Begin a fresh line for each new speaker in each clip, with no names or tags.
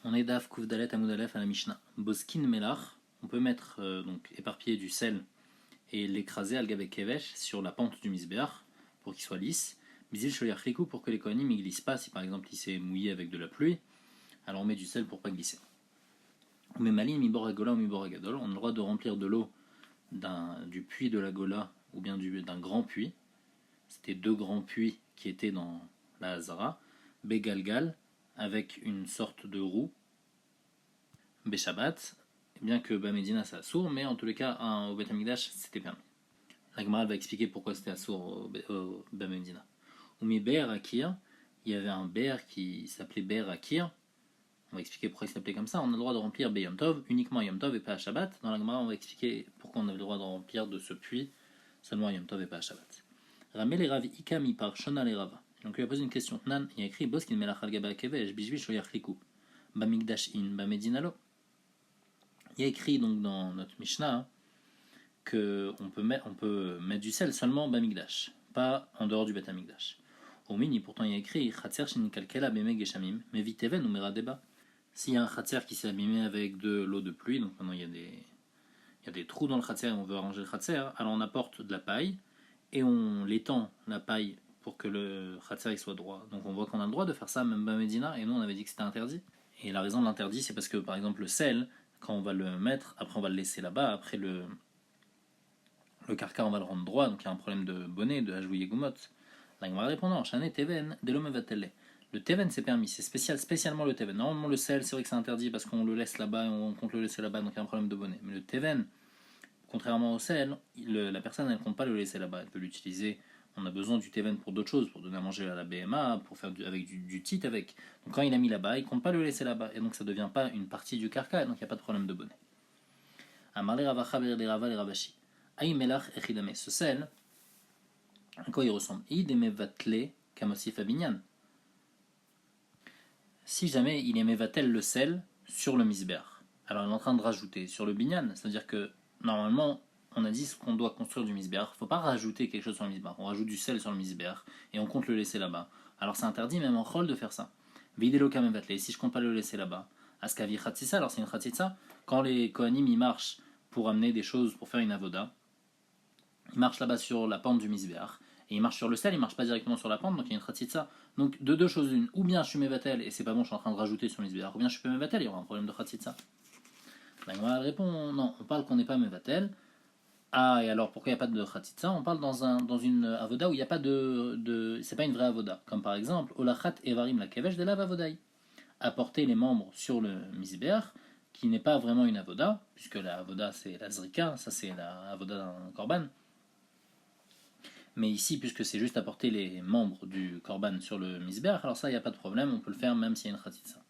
On est Daf Kuvdalet Amoudalef à la Mishnah. Boskin Melach, on peut mettre donc éparpiller du sel et l'écraser al gabek kevesh sur la pente du misbeach pour qu'il soit lisse. Bizil shoyach riku pour que les kohanim ne glissent pas. Si par exemple il s'est mouillé avec de la pluie, alors on met du sel pour pas glisser. On met malim mibor agola ou mibor agadol. On a le droit de remplir de l'eau du puits de la gola ou bien d'un grand puits. C'était deux grands puits qui étaient dans la Hazara. Begalgal avec une sorte de roue. Beshabbat, bien que Bamedina c'est assour, mais en tous les cas au Bet Hamikdash c'était permis. La Gemara va expliquer pourquoi c'était assour au Bamedina. Oumi Ber Akir, il y avait un Ber qui s'appelait Ber Akir. On va expliquer pourquoi il s'appelait comme ça. On a le droit de remplir Yom Tov, uniquement Yom Tov et pas à Shabbat. Dans la Gemara, on va expliquer pourquoi on a le droit de remplir de ce puits seulement Yom Tov et pas à Shabbat. Ramel et Ravi Ikami par Shona le Rava. Donc il a posé une question. Nan, il y a écrit Boskin Melach al Gaba Kevesh Bishvi Shoyach Riku Bamikdash in Bamedina lo. Il y a écrit donc dans notre Mishnah qu'on peut mettre du sel seulement au Bamikdash, pas en dehors du Bet Hamikdash. Au mini, pourtant il y a écrit Chatzer shin kalkela beme geshamim, mais viteven ou meradeba. S'il y a un Chatzer qui s'est abîmé avec de l'eau de pluie, donc maintenant il y a des trous dans le Chatzer et on veut arranger le Chatzer, alors on apporte de la paille et on l'étend la paille pour que le Chatzer soit droit. Donc on voit qu'on a le droit de faire ça même Bamedina, et nous on avait dit que c'était interdit. Et la raison de l'interdit, c'est parce que par exemple le sel, quand on va le mettre, après on va le laisser là-bas, après le carca on va le rendre droit, donc il y a un problème de bonnet, de hajouye gumot. La Gemara répondant, Chané Teven, Delomevatele. Le Teven c'est permis, c'est spécialement le Teven. Normalement le sel c'est vrai que c'est interdit parce qu'on le laisse là-bas et on compte le laisser là-bas, donc il y a un problème de bonnet. Mais le Teven, contrairement au sel, la personne elle compte pas le laisser là-bas, elle peut l'utiliser. On a besoin du Teven pour d'autres choses, pour donner à manger à la BMA, pour faire avec du tit avec. Donc quand il a mis là-bas, il compte pas le laisser là-bas, et donc ça devient pas une partie du carca, et donc il n'y a pas de problème de bonnet. Amarle Ravacha Berde Rava les Ravashi. Aïmelach Echidame. Ce sel, à quoi il ressemble? Ideme vatle kamosif abinyan. Si jamais il émet vatel le sel sur le misber, alors il est en train de rajouter sur le binyan, c'est-à-dire que normalement on a dit qu'on doit construire du misber, il ne faut pas rajouter quelque chose sur le misber, on rajoute du sel sur le misber et on compte le laisser là-bas. Alors c'est interdit même en chol de faire ça. Videlo kamem vatle, si je compte pas le laisser là-bas, askavi khatissa, alors c'est une khatissa, quand les kohanim ils marchent pour amener des choses pour faire une avoda, ils marchent là-bas sur la pente du misber. Et il marche sur le sel, il marche pas directement sur la pente, donc il y a une khatitsa. Donc de deux choses une, ou bien je suis mevatel et c'est pas bon, je suis en train de rajouter sur le misbéach, ou bien je suis pas mevatel, il y aura un problème de khatitsa. La Gemara répond non, on parle qu'on n'est pas mevatel. Ah, et alors pourquoi il n'y a pas de khatitsa? On parle dans une avoda où il n'y a pas c'est pas une vraie avoda. Comme par exemple, olachat evarim la kevesh de la avodaï. Apporter les membres sur le misbéach, qui n'est pas vraiment une avoda, puisque la avoda c'est la zrika, ça c'est la avoda d'un korban. Mais ici, puisque c'est juste apporter les membres du korban sur le misbeach, alors ça, il n'y a pas de problème, on peut le faire même s'il y a une khatitsa.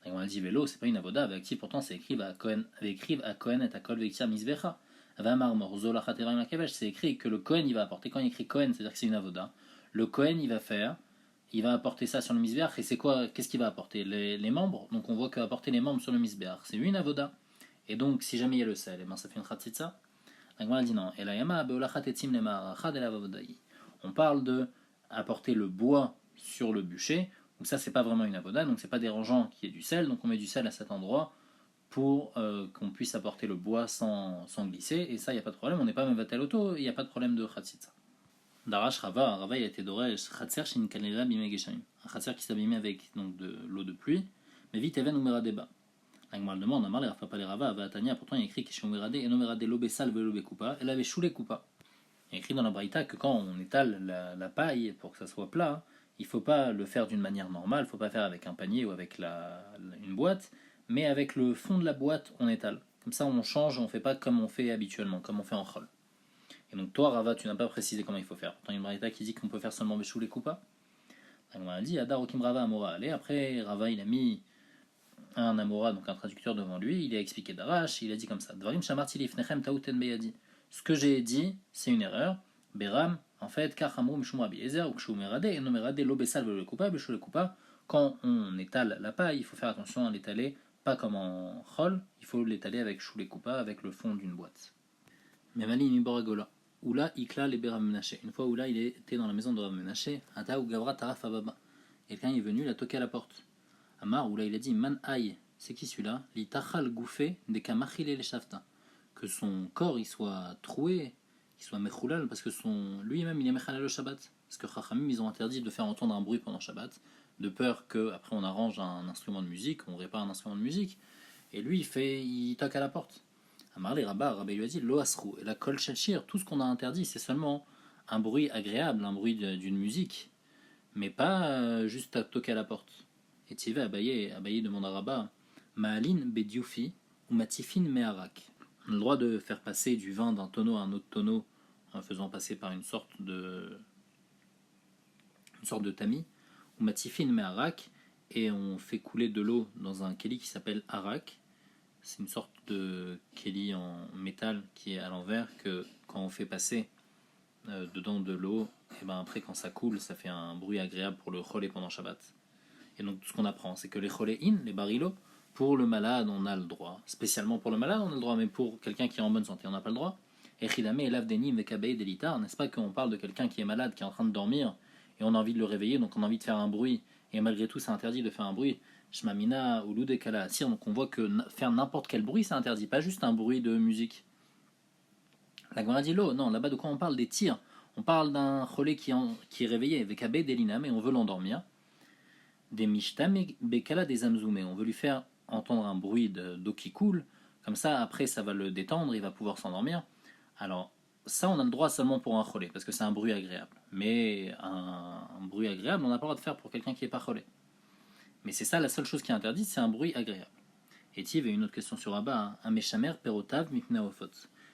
On a dit vélo, c'est pas une avoda, avec qui pourtant c'est écrit à Kohen et à Kol Vektia Misbecha. C'est écrit que le Kohen il va apporter, quand il écrit Kohen, c'est-à-dire que c'est une avoda, le Kohen il va apporter ça sur le misbeach, et c'est quoi, qu'est-ce qu'il va apporter les membres, donc on voit qu'apporter les membres sur le misbeach, c'est une avoda. Et donc, si jamais il y a le sel, et ben ça fait une khatitsa. La dit non. On parle de apporter le bois sur le bûcher, donc ça c'est pas vraiment une avoda, donc c'est pas dérangeant qu'il y ait du sel, donc on met du sel à cet endroit pour qu'on puisse apporter le bois sans glisser, et ça il n'y a pas de problème, on n'est pas mevatel auto, il n'y a pas de problème de khatsitsa. Darash Rava il a été doré khatser shin kalera bime geshamim, un khatser qui s'abîmait avec donc de l'eau de pluie, mais vite even ou meradeba. L'Agmal demande, Amar les Rafa les Rava, Avatania, pourtant il y a écrit Kishumerade et Nomerade l'obé salve l'obé coupa, elle avait choulé coupa. Il y a écrit dans la Braïta que quand on étale la paille pour que ça soit plat, il ne faut pas le faire d'une manière normale, il ne faut pas faire avec un panier ou avec une boîte, mais avec le fond de la boîte on étale. Comme ça on change, on ne fait pas comme on fait habituellement, comme on fait en chol. Et donc toi Rava, tu n'as pas précisé comment il faut faire. Pourtant il y a une Braïta qui dit qu'on peut faire seulement Béchoulé coupa. L'Agmal a dit, Adar Okim Rava Amora, allez, après Rava il a mis un Amora, donc un traducteur devant lui, il a expliqué Darash, il a dit comme ça Dvarim shamartilif nechem tauten beyadi. Ce que j'ai dit, c'est une erreur. Beram, en fait, kachamru mishum rabbi Ezer, ou kshumerade, et nomerade lo besal le coupa, beshou le coupa. Quand on étale la paille, il faut faire attention à l'étaler, pas comme en chol, il faut l'étaler avec chou les coupa, avec le fond d'une boîte. Memali miboragola. Oula ikla le beram menaché. Une fois Oula il était dans la maison de Rav Menaché, ata ou gavra taraf ababa. Quelqu'un est venu, il a toqué à la porte. Amar, ou là il a dit Man aïe, c'est qui celui-là? Li tachal gouffé de kamachile les shafta. Que son corps il soit troué, qu'il soit mechoulal, parce que lui-même il est mechalal le Shabbat. Parce que Chachamim ils ont interdit de faire entendre un bruit pendant Shabbat, de peur qu'après on arrange un instrument de musique, on répare un instrument de musique, et lui il toque à la porte. Amar les Rabbi lui a dit Lo asrou, et la kol shel tout ce qu'on a interdit c'est seulement un bruit agréable, un bruit d'une musique, mais pas juste à toquer à la porte. Et Tive Abaye demande à Rabat Ma'alin bediufi ou matifin me'arak. On a le droit de faire passer du vin d'un tonneau à un autre tonneau en faisant passer par une sorte de tamis, ou matifin me'arak, et on fait couler de l'eau dans un keli qui s'appelle arak. C'est une sorte de keli en métal qui est à l'envers que quand on fait passer dedans de l'eau, et ben après quand ça coule, ça fait un bruit agréable pour le cholé pendant Shabbat. Et donc tout ce qu'on apprend, c'est que les choléines, les barilos, pour le malade, on a le droit. Spécialement pour le malade, on a le droit, mais pour quelqu'un qui est en bonne santé, on n'a pas le droit. Et chidame et lavdenim vekabei delitar, n'est-ce pas qu'on parle de quelqu'un qui est malade, qui est en train de dormir, et on a envie de le réveiller, donc on a envie de faire un bruit, et malgré tout c'est interdit de faire un bruit. Shmamina ou ludekala asir, donc on voit que faire n'importe quel bruit c'est interdit, pas juste un bruit de musique. La Gemara dit non, là-bas de quoi on parle? Des tirs. On parle d'un cholé qui est réveillé, vekabei delinam, et on veut l'endormir. Des mishtam bekala des amzoumé. On veut lui faire entendre un bruit d'eau qui coule, comme ça après ça va le détendre, il va pouvoir s'endormir. Alors ça on a le droit seulement pour un cholé, parce que c'est un bruit agréable. Mais un bruit agréable on n'a pas le droit de faire pour quelqu'un qui n'est pas cholé. Mais c'est ça la seule chose qui est interdite, c'est un bruit agréable. Et il y avait une autre question sur Abba, un méchamer perotav mipnaofot.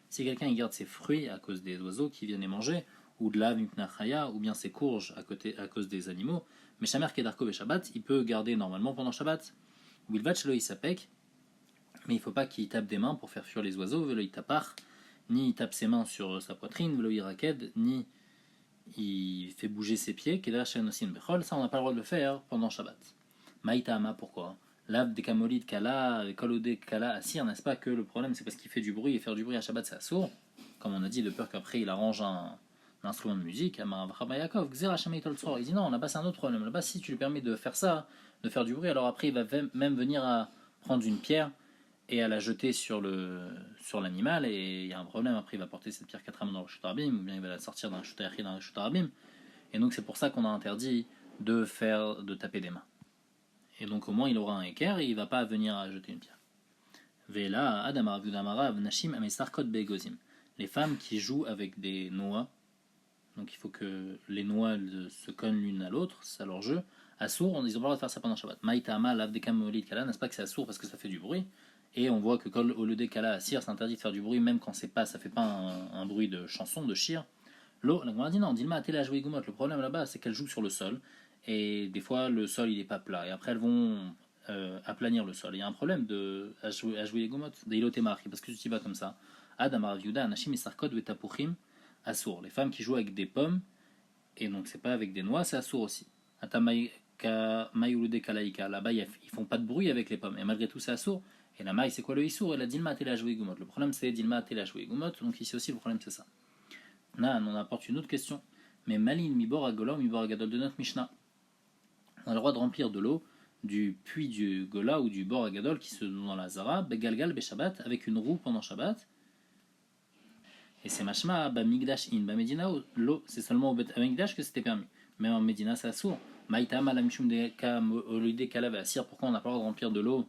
Si quelqu'un il garde ses fruits à cause des oiseaux qui viennent les manger, ou de la mipnachaya, ou bien ses courges à cause des animaux, Meshamer Kedarko et Shabbat, il peut garder normalement pendant Shabbat. Ou il va chez il s'apec, mais il ne faut pas qu'il tape des mains pour faire fuir les oiseaux, velo il tapar, ni il tape ses mains sur sa poitrine, velo il raked, ni il fait bouger ses pieds, Kedar Shenosin Bechol, ça on n'a pas le droit de le faire pendant Shabbat. Maïtama, pourquoi? Lab des kamolid kala, kolode kala assir, n'est-ce pas que le problème c'est parce qu'il fait du bruit, et faire du bruit à Shabbat c'est assourd, comme on a dit, de peur qu'après il arrange un instrument de musique. Il dit non, là-bas c'est un autre problème. Là-bas, si tu lui permets de faire ça, de faire du bruit, alors après il va même venir à prendre une pierre et à la jeter sur l'animal, et il y a un problème. Après, il va porter cette pierre 4 âmes dans le Shutarabim, ou bien il va la sortir d'un Shutayachid dans le Shutarabim. Et donc, c'est pour ça qu'on a interdit de taper des mains. Et donc, au moins, il aura un équerre et il ne va pas venir à jeter une pierre. Vela, Adamar, Vudamarav, Nashim, Amesarkot, Begozim. Les femmes qui jouent avec des noix. Donc il faut que les noix se cognent l'une à l'autre, c'est leur jeu. Assour, ils ont pas le droit de faire ça pendant Shabbat. Maïtama, l'avdekam olid kala, n'est-ce pas que c'est assour parce que ça fait du bruit? Et on voit que kol olode kala assir, c'est interdit de faire du bruit même quand ça fait pas un bruit de chanson, de shir. L'eau, la Gemara dit non, Dilma a joué gumot. Le problème là-bas, c'est qu'elles jouent sur le sol. Et des fois, le sol il est pas plat. Et après, elles vont aplanir le sol. Il y a un problème à jouer les gumot, des ilotémar, parce que tu t'y vas comme ça. Adamar viuda, anashim isarkot vetapuchim. Assour. Les femmes qui jouent avec des pommes, et donc c'est pas avec des noix, c'est assour aussi. Là-bas, ils font pas de bruit avec les pommes, et malgré tout, c'est assour. Et la maille, c'est quoi le issour? Et la dilma tela joué gumot. Le problème, c'est dilma tela joué gumot, donc ici aussi, le problème, c'est ça. Là, on apporte une autre question. Mais malin mibor agola ou mibor agadol de notre Mishnah. On a le droit de remplir de l'eau du puits du Gola ou du bor agadol qui se trouve dans la Zara, begalgal beshabbat, avec une roue pendant Shabbat. Et c'est mashma, migdash in, medina, l'eau, c'est seulement au migdash que c'était permis. Mais en Medina, c'est assourd. Maïtama la mishum de olide kalav asir, pourquoi on n'a pas le droit de remplir de l'eau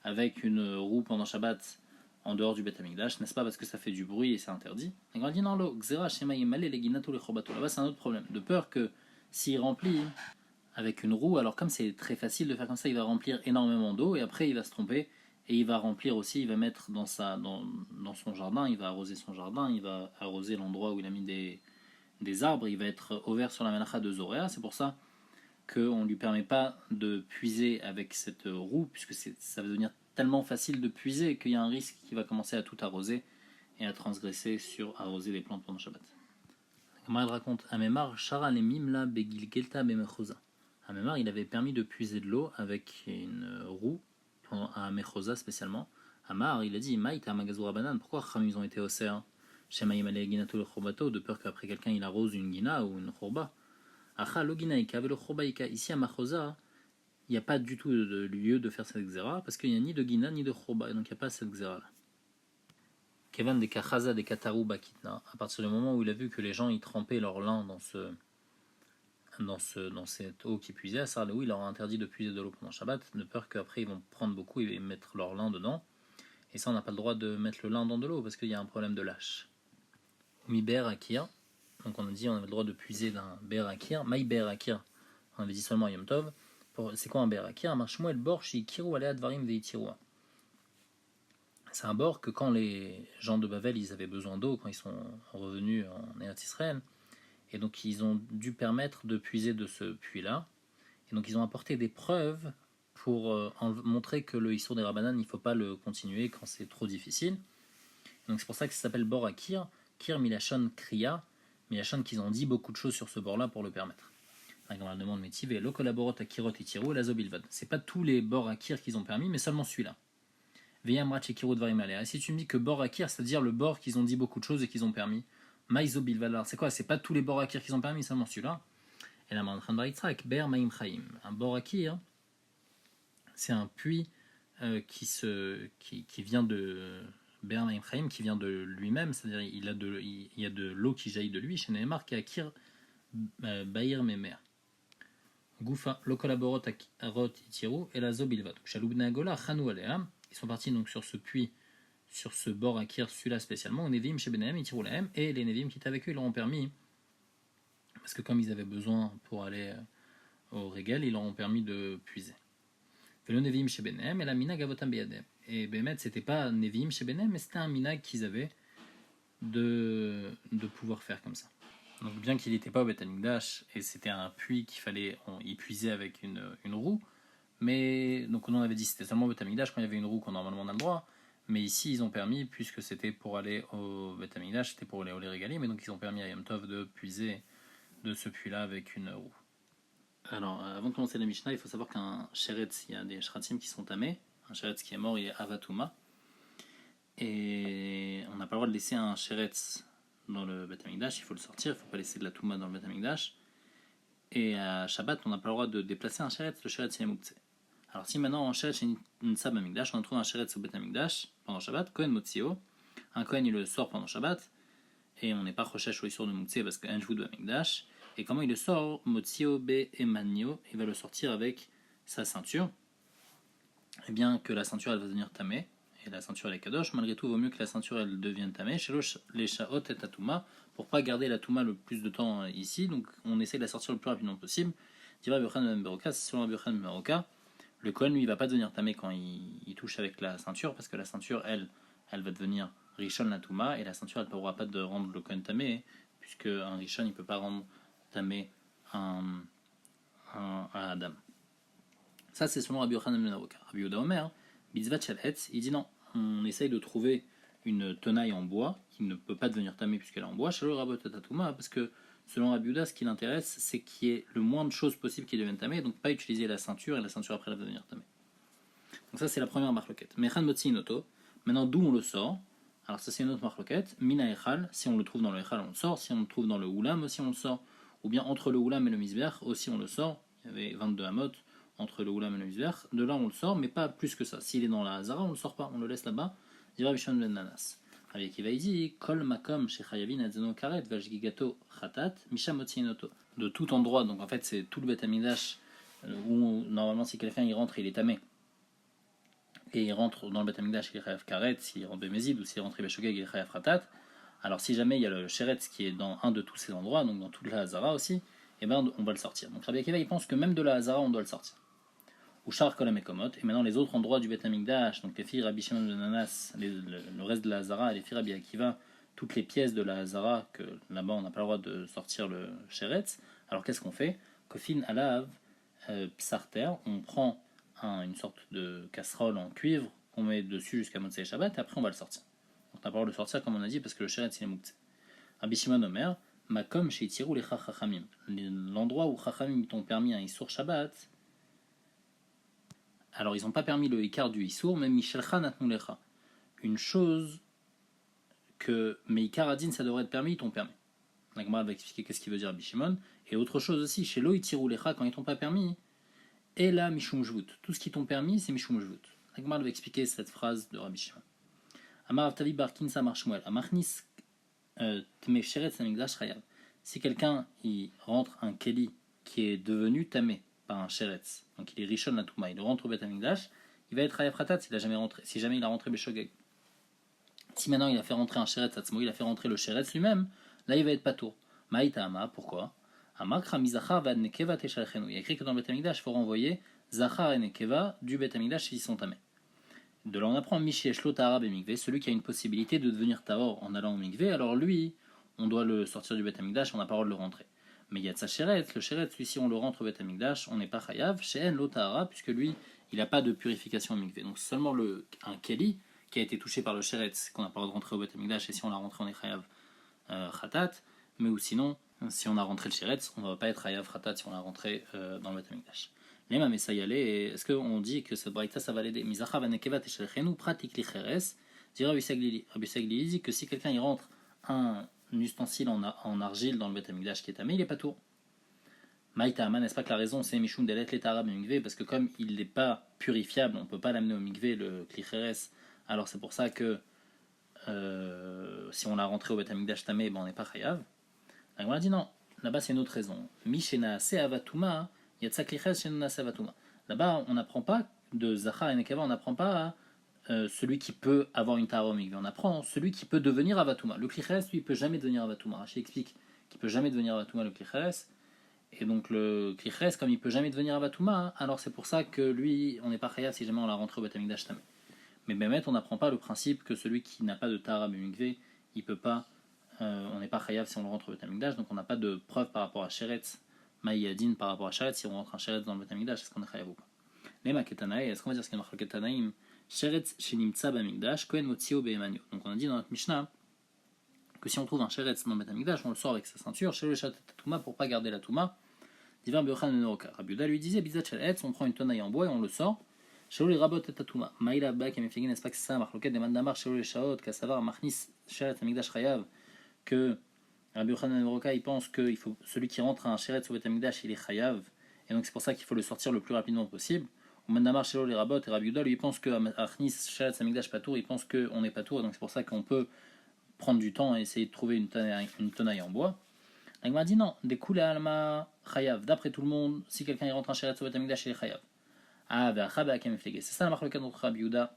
avec une roue pendant Shabbat en dehors du Bet Hamikdash, n'est-ce pas parce que ça fait du bruit et c'est interdit? Et quand on dit non, l'eau, xera shema yemale le ginato le chobato, là-bas c'est un autre problème, de peur que s'il remplit avec une roue, alors comme c'est très facile de faire comme ça, il va remplir énormément d'eau et après il va se tromper. Et il va remplir aussi, il va mettre dans son jardin, il va arroser son jardin, il va arroser l'endroit où il a mis des arbres, il va être ouvert sur la melacha de Zoréa. C'est pour ça qu'on ne lui permet pas de puiser avec cette roue, puisque ça va devenir tellement facile de puiser qu'il y a un risque qu'il va commencer à tout arroser et à transgresser sur arroser les plantes pendant Shabbat. Comment elle raconte Amemar, Shara lemimla begilgelta bemechosa. Amemar, il avait permis de puiser de l'eau avec une roue à Mechosa spécialement. Amar, il a dit Maïta Magazura Banane, pourquoi Kham ils ont été océans Shemaïm ale ginato le chobato, de peur qu'après quelqu'un il arrose une guina ou une chorba. Acha lo ginaïka velo chorbaïka. Ici à Mechosa, il n'y a pas du tout de lieu de faire cette xéra, parce qu'il n'y a ni de Gina ni de Chorba, et donc il n'y a pas cette xéra là. Kevan de Kachaza de Kataru Bakitna, à partir du moment où il a vu que les gens y trempaient leur lin dans cette eau qui puisait, à Sarleou, il leur a interdit de puiser de l'eau pendant Shabbat, de peur qu'après ils vont prendre beaucoup et mettre leur lin dedans. Et ça, on n'a pas le droit de mettre le lin dans de l'eau parce qu'il y a un problème de lâche. Mi ber akir, donc on a dit on avait le droit de puiser d'un ber akir. Maï ber akir, on avait dit seulement Yom Tov. C'est quoi un ber akir? Un marshmoel bor shi kiru alea dvarim veitirua. C'est un bord que quand les gens de Bavel ils avaient besoin d'eau, quand ils sont revenus en Eretz Israël, et donc ils ont dû permettre de puiser de ce puits-là. Et donc ils ont apporté des preuves pour montrer que le Issour des Rabbanan, il ne faut pas le continuer quand c'est trop difficile. Donc c'est pour ça que ça s'appelle bord à Kir. Kir Milachon Kriya, Milachon qu'ils ont dit beaucoup de choses sur ce bord-là pour le permettre. Dans la demande métive, et lo collaborot à Kirot et Tiro et la Zobilvad. C'est pas tous les bords à Kir qu'ils ont permis, mais seulement celui-là. Et si tu me dis que bord à Kir, c'est-à-dire le bord qu'ils ont dit beaucoup de choses et qu'ils ont permis, Maïzo Bilvad, c'est quoi? C'est pas tous les bords à Kir qu'ils ont permis, seulement celui-là. Et là, Ber Maïm Chaim. Un bord à Kir, c'est un puits qui vient de Ber Maïm Chaim, qui vient de lui-même, c'est-à-dire il y a de l'eau qui jaillit de lui. Chez Neymar, qui est à Kir Baïr Memer. Goufa, lo collaborot Arot Itiru et la Zobilvad. Chaloubna Gola, Chanou Aleam. Ils sont partis donc sur ce puits, sur ce bord à Kir, celui-là spécialement. Nevim chez Benahem, Itiru Lahem, et les Nevim qui étaient avec eux, ils leur ont permis, parce que comme ils avaient besoin pour aller au Régal, ils leur ont permis de puiser. Le Nevim chez Benahem et la Minag Avotam Beyadem. Et Bémet, c'était pas Nevim chez Benahem, mais c'était un Minag qu'ils avaient de pouvoir faire comme ça. Donc bien qu'il n'était pas au Beth Amikdash, et c'était un puits qu'il fallait y puiser avec une roue, mais donc on en avait dit c'était seulement au Beth Amikdash quand il y avait une roue qu'on normalement on a le droit, mais ici ils ont permis, puisque c'était pour aller au Beth Amikdash, c'était pour aller au Régali, mais donc ils ont permis à Yom Tov de puiser de ce puits-là avec une roue. Alors avant de commencer la Mishnah, il faut savoir qu'un sheretz, il y a des shratim qui sont tamés, un sheretz qui est mort, il est avatuma, et on n'a pas le droit de laisser un sheretz dans le Beth Amikdash, il faut le sortir, il ne faut pas laisser de la Touma dans le Beth Amikdash. Et à Shabbat, on n'a pas le droit de déplacer un sheretz, le sheretz il est mouktsé. Alors si maintenant un sheretz est une sab Amikdash, on trouve un sheretz au Beth Amikdash pendant Shabbat, Kohen Motsio, un Kohen il le sort pendant Shabbat, et on n'est pas recherche au Issour de mouktsé parce qu'un joue de Amikdash. Et comment il le sort? Motsio be emanio, il va le sortir avec sa ceinture. Et bien que la ceinture elle va devenir tamée, et la ceinture elle est kadosh, malgré tout, il vaut mieux que la ceinture elle devienne tamée. Chez les shaot et tatuma, pour pas garder la touma le plus de temps ici, donc on essaie de la sortir le plus rapidement possible. Dira Birchan Beroka, selon Birchan Beroka, le Kohen lui va pas devenir tamé quand il touche avec la ceinture, parce que la ceinture elle va devenir Rishon la touma, et la ceinture elle ne pourra pas de rendre le Kohen tamé, puisque un Rishon il peut pas rendre tamé un Adam. Ça, c'est selon Rabbi Yochanan ben Aruka. Rabbi Yehuda Omer, Bitzvat Shalhetz, il dit non, on essaye de trouver une tenaille en bois qui ne peut pas devenir tamée puisqu'elle est en bois, Shalom Rabot Tatatouma, parce que selon Rabbi Yehuda, ce qui l'intéresse, c'est qu'il y ait le moins de choses possibles qui deviennent tamées, donc pas utiliser la ceinture, et la ceinture après elle va devenir tamée. Donc ça, c'est la première marloquette. Mechan Motzi Inoto, maintenant d'où on le sort? Alors ça, c'est une autre marloquette. Mina Echal, si on le trouve dans le Echal, on le sort, si on le trouve dans le Oulam, aussi on le sort, ou bien entre le Oulam et le Misbeach, aussi on le sort. Il y avait 22 amot entre le Oulam et le Misbeach, de là on le sort, mais pas plus que ça. S'il est dans la Hazara, on le sort pas, on le laisse là-bas. Dira Bishon ben Nanas. Rabbi Akiva dit Kol makom shechayavin adzeno karet vashgigato chatat misha motzinoto. De tout endroit, donc en fait c'est tout le Beth Amikdash où normalement si quelqu'un y rentre il est tamé. Et il rentre dans le Beth Amikdash, il est chayav karet, s'il rentre Bémézid ou s'il rentre Beshogeg, il est chayav chatat. Alors si jamais il y a le sheretz qui est dans un de tous ces endroits, donc dans toute la Hazara aussi, et ben on va le sortir. Donc Rabbi Akiva il pense que même de la Hazara on doit le sortir. Ou Shar Kol HaMekomot, et maintenant les autres endroits du Beth Amikdash, donc les filles Rabbi Shimon ben Nanas, le reste de la Hazara, et les filles Rabbi Akiva, toutes les pièces de la Hazara, que là-bas on n'a pas le droit de sortir le sheretz. Alors qu'est-ce qu'on fait? Kofin alav psarter, on prend une sorte de casserole en cuivre qu'on met dessus jusqu'à Motzei Shabbat, et après on va le sortir. Donc on n'a pas le droit de le sortir comme on a dit parce que le sheretz il est mouktsé. Rabbi Shimon Omer, makom sheitiru lecha chachamim, l'endroit où chachamim t'ont permis un issour Shabbat. Alors, ils n'ont pas permis le Ikar du Issour, mais Michelcha natnu lecha. Une chose que Meikar Adin, ça devrait être permis, ils t'ont permis. La Gemara va expliquer qu'est-ce qu'il veut dire Rabbi Shimon. Et autre chose aussi, chez Lo Itiru lecha, quand ils t'ont pas permis, et la mishum jvut. Tout ce qui t'ont permis, c'est mishum jvut. La Gemara va expliquer cette phrase de Rabbi Shimon. Amar Avtavi Barkin Samar Shmuel. Amarnis Tme Sheretz Amigdash Chayav. Si quelqu'un il rentre un keli qui est devenu tamé par un sheretz, donc il est rishon la touma, il rentre au Bet Amigdash, il va être chayav khatat si jamais il a rentré beshogeg. Si maintenant il a fait rentrer un sheretz atzmo, il a fait rentrer le sheretz lui-même, là il va être patour. Maïta Ama, pourquoi? Amakra mizachar vad nekeva teshalchenu. Il y a écrit que dans le Bet Amigdash, il faut renvoyer zachar et nekeva du Bet Amigdash s'ils sont tamés. De là on apprend Mishiesh lo tahara bemikvé, celui qui a une possibilité de devenir tahor en allant au mikvé, alors lui, on doit le sortir du Bet Amigdash, on n'a pas le droit de le rentrer. Mais il y a sa sheretz, le sheretz, lui, si on le rentre au Bet Amigdash, on n'est pas chayav, she'en lo tahara, puisque lui, il n'a pas de purification au mikvé. Donc c'est seulement un keli qui a été touché par le sheretz qu'on n'a pas le droit de rentrer au Bet Amigdash, et si on l'a rentré, on est chayav khatat, mais ou sinon, si on a rentré le sheretz, on ne va pas être chayav khatat si on l'a rentré dans le Bet Amigdash. Lema mais ça y allait, est-ce qu'on dit que ce braïta ça va l'aider? Mizacha vanekeva teshalchenu pratique li cheres, dit Rabbi Saglili. Rabbi Saglili dit que si quelqu'un il rentre un ustensile en argile dans le Bet Amigdash qui est tamé, il est pas tour. Maïta Ama, n'est-ce pas que la raison c'est Mishum Delet Letara Mikvé, parce que comme il n'est pas purifiable, on ne peut pas l'amener au Mikvé, le Kli Cheres, alors c'est pour ça que si on l'a rentré au Bet Amigdash tamé, ben on n'est pas chayav. On a dit non, là-bas c'est une autre raison. Mishena Se Avatuma. Là-bas, on n'apprend pas de Zachar et Nekava, on n'apprend pas celui qui peut avoir une Tahara au Mikvé. On apprend celui qui peut devenir Avatuma. Le Klicheres, lui, il ne peut jamais devenir Avatuma. Rashi explique qu'il ne peut jamais devenir Avatuma, le Klicheres. Et donc, le Klicheres, comme il ne peut jamais devenir Avatuma, alors c'est pour ça que lui, on n'est pas chayav si jamais on l'a rentré au Bet Amigdash tamé. Mais Bémet, on n'apprend pas le principe que celui qui n'a pas de Tahara au Mikvé, il peut pas, on n'est pas chayav si on le rentre au Bet Amigdash, donc on n'a pas de preuve par rapport à Sheretz. Maïadine par rapport à Sheretz, si on rentre un Sheretz dans le Bet Amigdash, est-ce qu'on est chayav ou pas? Les Maketanaï, est-ce qu'on va dire ce qu'il y a marqué Tanaïm? Sheretz Shenimtsa Bamigdash, Kohen Motzio Be'emanio. Donc on a dit dans notre Mishnah que si on trouve un Sheretz dans le Bet Amigdash, on le sort avec sa ceinture, chez le Touma pour pas garder la Touma. Divan Beochan Menoroka. Rabbi Yuda lui disait Bizat Sheretz, on prend une tenaille en bois et on le sort. Chez les Rabot et Touma. Maïla Bak et Mefigin, n'est-ce pas que c'est ça? Marloket de Mandamar, chez les Shaot, Kassavar, Machnis, Sheretz Amigdash Chayav, que Rabbi Yochanan ben Roka, il pense que celui qui rentre à un sheretz au Bet Amigdash, il est chayav, et donc c'est pour ça qu'il faut le sortir le plus rapidement possible. Ou Mandamar Shelo les Rabot et Rabbi Yuda, lui, il pense que Achnis sheretz Amigdash Patour, il pense qu'on n'est pas tour, et donc c'est pour ça qu'on peut prendre du temps et essayer de trouver une tenaille en bois. La Gemara dit non, des Kula Alma chayav. D'après tout le monde, si quelqu'un rentre un sheretz au Bet Amigdash, il est chayav. Ah, c'est ça la marque entre Rabbi Yuda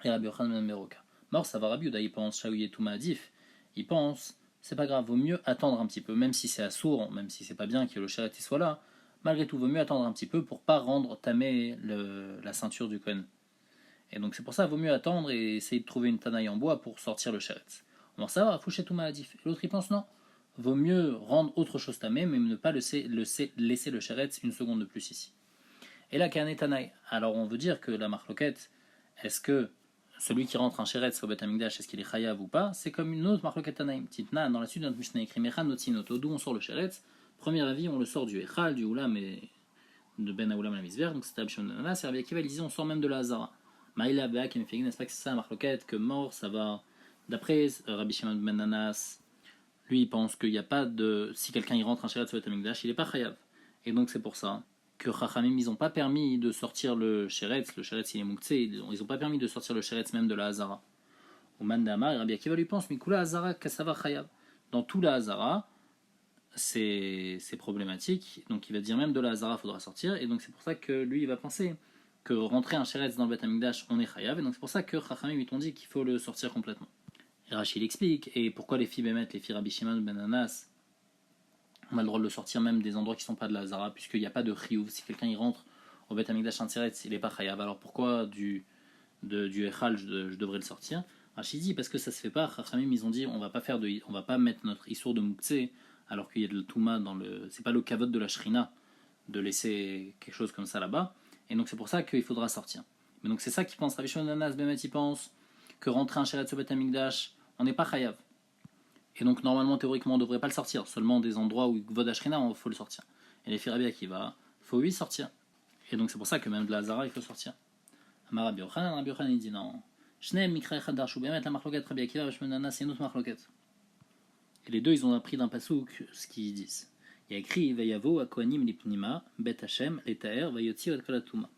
et Rabbi Yochanan ben Roka. Mort, ça va Rabbi Yuda, il pense Shaouye Touma Adif, il pense. C'est pas grave, vaut mieux attendre un petit peu, même si c'est assourd, même si c'est pas bien que le sheretz soit là, malgré tout, vaut mieux attendre un petit peu pour pas rendre tamé la ceinture du Kohen. Et donc c'est pour ça, vaut mieux attendre et essayer de trouver une tanaille en bois pour sortir le sheretz. On va savoir, foucher tout maladif. L'autre il pense non, vaut mieux rendre autre chose tamé, mais ne pas laisser le sheretz une seconde de plus ici. Et là, qu'un tanaille. Alors on veut dire que la marloquette, est-ce que celui qui rentre un sheretz au Bet Amigdash, est-ce qu'il est chayav ou pas? C'est comme une autre marloquet Tanaïm. Titna, dans la suite de notre Mishnah écrit Mechan Notzinoto, d'où on sort le sheretz. Premier avis, on le sort du Echal, du Oulam et de Ben Aoulam la Misver, donc c'est Rabbi Shimon ben Yochai. Rabbi Akiva disait on sort même de la Hazara. Maïla Beak et Mefigin, n'est-ce pas que c'est ça la marloquette, que mort, ça va. D'après Rabbi Shimon ben Yochai, lui il pense qu'il n'y a pas de. Si quelqu'un y rentre un sheretz au Bet Amigdash, il n'est pas chayav. Et donc c'est pour ça que Chachamim, ils n'ont pas permis de sortir le sheretz il est mouktsé, ils n'ont pas permis de sortir le sheretz même de la Hazara. Ou Mandamar, et Rabbi Akiva lui pense, Mikula Hazara Kasava Chayav. Dans tout la Hazara, c'est problématique, donc il va dire même de la Hazara, il faudra sortir, et donc c'est pour ça que lui, il va penser que rentrer un sheretz dans le Bet Amigdash, on est Chayav, et donc c'est pour ça que Chachamim, ils t'ont dit qu'il faut le sortir complètement. Et Rachid explique, et pourquoi les filles Bémet, les filles Rabbi Shimon ben Anas, on a le droit de le sortir même des endroits qui ne sont pas de la Hazara, puisqu'il n'y a pas de chiyuv. Si quelqu'un y rentre au Bet Amigdash un sheretz, il n'est pas chayav. Alors pourquoi du Echal je devrais le sortir? Rachid dit parce que ça se fait pas. Chachamim ils ont dit on va pas mettre notre issour de mouktsé alors qu'il y a de la touma dans le. C'est pas le kavod de la shrina de laisser quelque chose comme ça là-bas. Et donc c'est pour ça qu'il faudra sortir. Mais donc c'est ça qu'il pense. Rabbi Shimon ben Anas Bémet il pense que rentrer un sheretz au Bet Amigdash, on n'est pas chayav. Et donc normalement théoriquement on ne devrait pas le sortir, seulement des endroits où Kvod Ashrina il faut le sortir. Et les filles Rabbi Akiva, il faut lui sortir. Et donc c'est pour ça que même de la Hazara il faut sortir. Amar Rabbi Yochanan il dit non. Shneem Mikra Echad Darshu Bémet la marloquette Rabbi Akiva Rabbi Shimon ben Anas c'est une autre marloquette. Et les deux ils ont appris d'un pasouk ce qu'ils disent. Il y a écrit Vayavo Akohanim Lipnima, Bet Hashem, Etaer, Vayotzi et Kalatuma.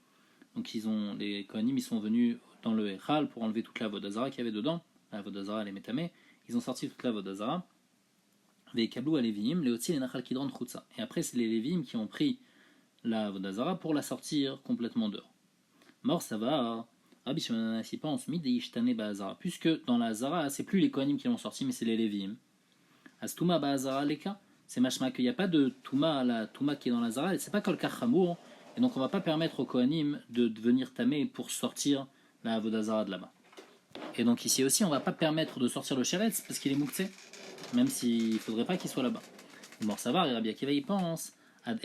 Donc les Kohanim ils sont venus dans le Echal pour enlever toute la Vodazara qu'il y avait dedans, la Vodazara, les Métamés, ils ont sorti toute la Vodazara. Veikablu Aleviim, Leotzi et Nachal Kidron Chutza. Et après, c'est les Lévim qui ont pris la Vodazara pour la sortir complètement dehors. Mort, ça va. Rabbi Shimon Hanassi pense, Mideishtane Ba'azara. Puisque dans la Hazara, c'est plus les Kohanim qui l'ont sorti, mais c'est les Lévim. Astuma Ba'azara Leka. C'est machma qu'il n'y a pas de Touma, la Touma qui est dans la Hazara, c'est pas Kolkar Chamour. Et donc on ne va pas permettre aux Kohanim de devenir tamés pour sortir la Vodazara de là-bas. Et donc ici aussi, on ne va pas permettre de sortir le Sheretz parce qu'il est mouktsé, même s'il ne faudrait pas qu'il soit là-bas. Mort Savar et Rabbi Akiva y pense. Tant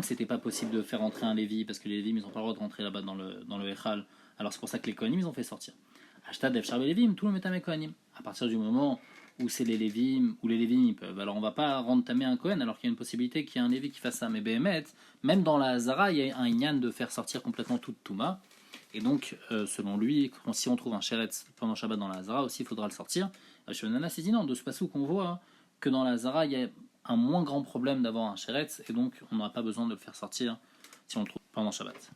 que c'était pas possible de faire entrer un Lévi, parce que les Lévim ils n'ont pas le droit de rentrer là-bas dans le Echal, alors c'est pour ça que les Kohanim ils ont fait sortir. Hashtag Efshar Lévim, tout le métamé Kohanim. À partir du moment où c'est les Lévim, où les Lévim ils peuvent, alors on va pas rendre tamé un Kohen alors qu'il y a une possibilité qu'il y ait un Lévi qui fasse ça. Mais Behemet, même dans la Hazara, il y a un Inyan de faire sortir complètement toute Touma. Et donc, selon lui, si on trouve un Sheretz pendant Shabbat dans la Hazara, aussi il faudra le sortir. Shimon Hanassi dit non, de ce passage qu'on voit que dans la Hazara, il y a un moins grand problème d'avoir un Sheretz, et donc on n'aura pas besoin de le faire sortir si on le trouve pendant Shabbat.